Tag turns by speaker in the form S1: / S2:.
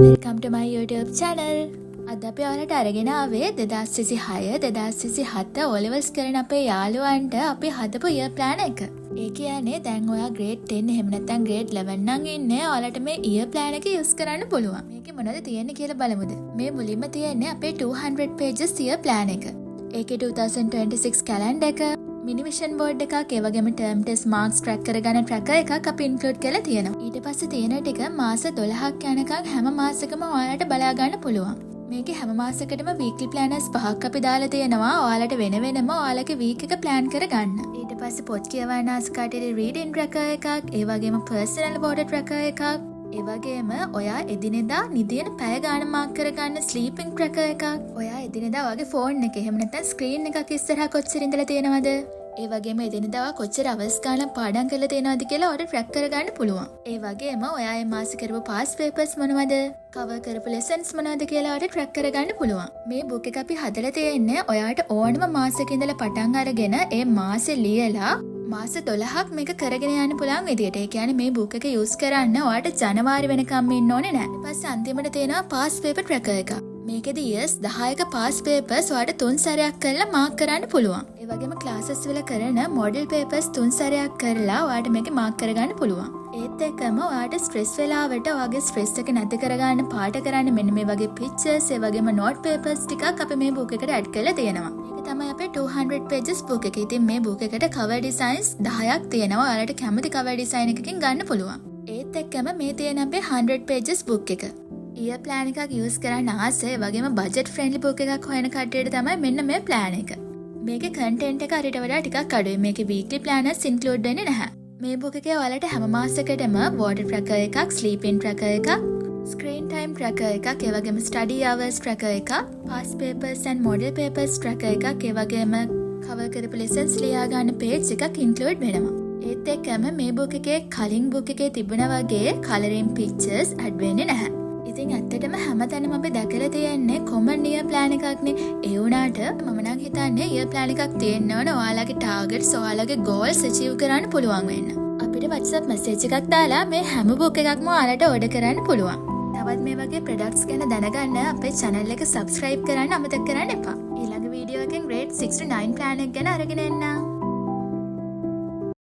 S1: Welcome to my YouTube channel. අද අපි ඔයාලට අරගෙන ආවේ 2026 2027 O levels කරන අපේ යාළුවන්ට අපි හදපු year plan එක. ඒ කියන්නේ දැන් ඔයා grade 10 එහෙම නැත්නම් grade 11 නම් ඉන්නේ ඔයාලට මේ year plan එක use කරන්න පුළුවන්. මේකේ මොනවද තියෙන්නේ කියලා බලමුද? මේ මුලින්ම තියෙන්නේ අපේ 200 pages year plan එක. ඒකේ 2026 calendar එක, mini vision board එකක්, ඒ වගේම term test marks track කරගන්න tracker එකක් අපි include කරලා තියෙනවා. ඊට පස්සේ තියෙන ටික මාස 12ක් යනකම් හැම මාසෙකම ඔයාලට බලා ගන්න පුළුවන්. මේකේ හැම මාසයකටම weekly planners 5ක් අපි දාලා තියෙනවා. ඔයාලට වෙන වෙනම ඔයාලගේ week එක plan කරගන්න. ඊට පස්සේ පොත් කියවන්න ආසකාටේ reading tracker එකක්, ඒ වගේම personal water tracker එකක්, ඒ වගේම ඔයා එදිනෙදා නිදින පැය ගාන මාක් කරගන්න sleeping tracker එකක්. ඔයා එදිනෙදා ඔයාගේ phone එකේ එහෙම නැත්නම් screen එකක් ඉස්සරහා කොච්චර ඉඳලා තියෙනවද? ඒ වගේම එදිනෙදා කොච්චර hours ගානක් පාඩම් කරලා තියෙනවද කියලා ඔයාලට track කරගන්න පුළුවන්. ඒ වගේම ඔයා මේ මාසේ කරපු past papers මොනවද? cover කරපු lessons මොනවද කියලා ඔයාලට track කරගන්න පුළුවන්. මේ book එක අපි හදලා තියෙන්නේ ඔයාට ඕනම මාසෙක ඉඳලා පටන් අරගෙන ඒ මාසේ ලියලා මාස 12ක් මේක කරගෙන යන්න පුළුවන් විදියට. ඒ කියන්නේ මේ book එක use කරන්න ඔයාට ජනවාරි වෙනකම් ඉන්න ඕනේ නැහැ. ඊට පස්සේ අන්තිමට තියෙනවා past paper tracker එක. මේකෙදි years 10ක past papers ඔයාට 3 සැරයක් කරලා mark කරන්න පුළුවන්. ඒ වගේම classes වල කරන model papers 3 සැරයක් කරලා ඔයාට මේක mark කරගන්න පුළුවන්. ඒත් එක්කම ඔයාට stress වෙලාවට ඔයාගේ stress එක නැති කරගන්න පාට කරන්න මෙන්න මේ වගේ pictures ඒ වගේම note papers ටිකක් අපි මේ book එකට add කරලා තියෙනවා. මේක තමයි අපේ 200 pages book එක. ඉතින් මේ book එකට cover designs 10ක් තියෙනවා. ඔයාලට කැමති cover design එකකින් ගන්න පුළුවන්. ඒත් එක්කම මේ තියෙන අපේ 100 pages book එක. year plan එකක් use කරන්න ආසයි වගේම budget friendly book එකක් හොයන කට්ටියට තමයි මෙන්න මේ plan එක. මේකේ content එක අරිට වඩා ටිකක් අඩුයි. මේකේ weekly planners include වෙන්නේ නැහැ. මේ book එකේ ඔයාලට හැම මාසයකටම water tracker එකක්, sleeping tracker එකක්, screen time tracker එකක්, ඒ වගේම study hours tracker එකක්, past papers and model papers tracker එකක්, ඒ වගේම cover කරපු lessons ලියා ගන්න page එකක් include වෙනවා. ඒත් එක්කම මේ book එකේ කලින් book එකේ තිබුණා වගේ colouring pictures add වෙන්නේ නැහැ. ඉතින් ඇත්තටම හැමතැනම අපි දැකලා තියෙන්නේ common year plan එකක්නේ. ඒ වුණාට මම නම් හිතන්නේ year plan එකක් තියෙන්න ඕන ඔයාලගේ targets, ඔයාලගේ goals achieve කරන්න පුළුවන් වෙන්න. අපිට WhatsApp message එකක් දාලා මේ හැම book එකක්ම ඔයාලට order කරන්න පුළුවන්. තවත් මේ වගේ products ගැන දැනගන්න අපේ channel එක subscribe කරන්න අමතක කරන්න එපා. ඊළඟ වීඩියෝ එකෙන් grade 6 to 9 plan එක ගැන අරගෙන එන්න.